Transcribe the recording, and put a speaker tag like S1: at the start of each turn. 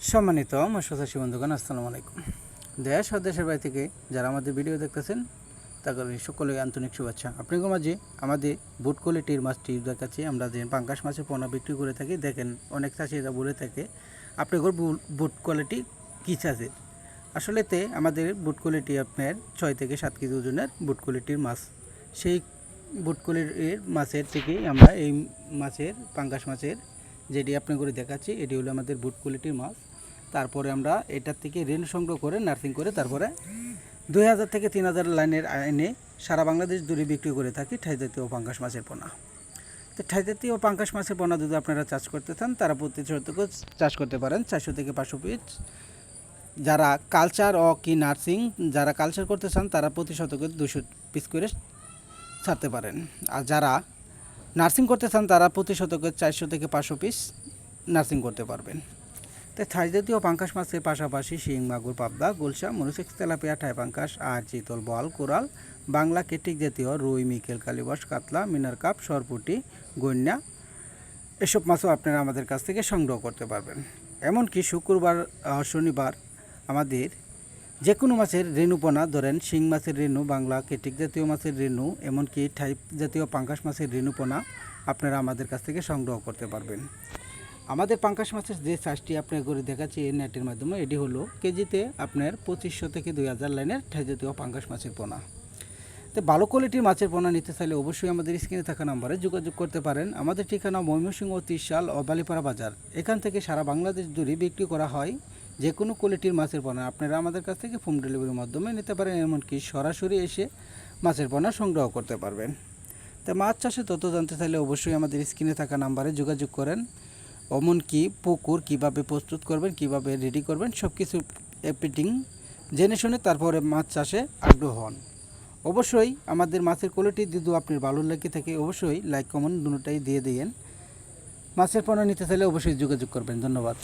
S1: সম্মানিত মৎস্যচাষী বন্ধুগণ, আসসালামু আলাইকুম। দেশ ও দেশের বাইরে থেকে যারা আমাদের ভিডিও দেখতেছেন তাদের সকলে আন্তরিক শুভেচ্ছা। আপনাদের মাঝে আমাদের বুট কোয়ালিটির মাছটি দেখাচ্ছি। আমরা যে পাঙ্গাস মাছের পোনা বিক্রি করে থাকি, দেখেন অনেক চাষিরা বলে থাকে আপনাদের বুট কোয়ালিটি কী চাষের। আসলেতে আমাদের বুট কোয়ালিটি আপনার 6 থেকে 7 কেজি ওজনের বুট কোয়ালিটির মাছ। সেই বুট কোয়ালিটির মাছের থেকেই আমরা এই মাছের পাঙ্গাস মাছের যেটি আপনার করে দেখাচ্ছি, এটি হলো আমাদের বুট কোয়ালিটির মাছ। তারপরে আমরা এটার থেকে রেণু সংগ্রহ করে নার্সিং করে তারপরে 2000 থেকে 3000 লাইনের এনে সারা বাংলাদেশ দূরে বিক্রি করে থাকি ঠাই জাতীয় পাঙ্গাস মাছের পোনা। তো ঠাই জাতীয় পাঙ্গাস মাছের পোনা যদি আপনারা চাষ করতে চান তারা প্রতি শতক চাষ করতে পারেন 400 থেকে 500 পিস। যারা কালচার ও কি নার্সিং যারা কালচার করতে চান তারা প্রতি শতকে 200 পিস করে ছাড়তে পারেন। আর যারা নার্সিং করতে চান তারা প্রতি শতকে 400 থেকে 500 পিস নার্সিং করতে পারবেন। তাই থাই জাতীয় পাঙ্গাস মাছের পাশাপাশি শিং, মাগুর, পাবদা, গুলশা, মনুসেক্স, তেলাপিয়া, ঠাই পাঙ্গাস আর চিতল, বল, কোরাল, বাংলা কেটিক জাতীয় রুই, মিকেল, কালিবাস, কাতলা, মিনার কাপ, সরপুটি, গন্যা এসব মাছও আপনারা আমাদের কাছ থেকে সংগ্রহ করতে পারবেন। এমনকি শুক্রবার শনিবার আমাদের যে কোনো মাছের রেণুপোনা ধরেন শিং মাছের রেণু, বাংলা কেটিক জাতীয় মাছের রেণু, এমনকি ঠাই জাতীয় পাঙ্গাস মাছের রেণুপোনা আপনারা আমাদের কাছ থেকে সংগ্রহ করতে পারবেন। আমাদের পাঙ্গাস মাছের যে চাষটি আপনার করে দেখাচ্ছি এই নেটের মাধ্যমে, এটি হলো কেজিতে আপনার 2500 থেকে 2000 লাইনের ঠাই জাতীয় পাঙ্গাস মাছের পোনা। তো ভালো কোয়ালিটির মাছের পোনা নিতে চাইলে অবশ্যই আমাদের স্ক্রিনে থাকা নাম্বারে যোগাযোগ করতে পারেন। আমাদের ঠিকানা ময়মনসিংহ, ত্রিশাল ও বালিপাড়া বাজার। এখান থেকে সারা বাংলাদেশ জুড়ে বিক্রি করা হয় যে কোনো কোয়ালিটির মাছের পোনা আপনারা আমাদের কাছ থেকে হোম ডেলিভারির মাধ্যমে নিতে পারেন, এমনকি সরাসরি এসে মাছের পোনা সংগ্রহ করতে পারবেন। তো মাছ চাষে তথ্য জানতে চাইলে অবশ্যই আমাদের স্ক্রিনে থাকা নাম্বারে যোগাযোগ করেন। এমনকি পুকুর কীভাবে প্রস্তুত করবেন, কিভাবে রেডি করবেন, সব কিছু এপিটিং জেনে শুনে তারপরে মাছ চাষে আগ্রহ হন। অবশ্যই আমাদের মাছের কোয়ালিটি যদি আপনার ভালো লেগে থাকে অবশ্যই লাইক কমেন্ট দুটোটাই দিয়ে দিন। মাছের পোনা নিতে চাইলে অবশ্যই যোগাযোগ করবেন। ধন্যবাদ।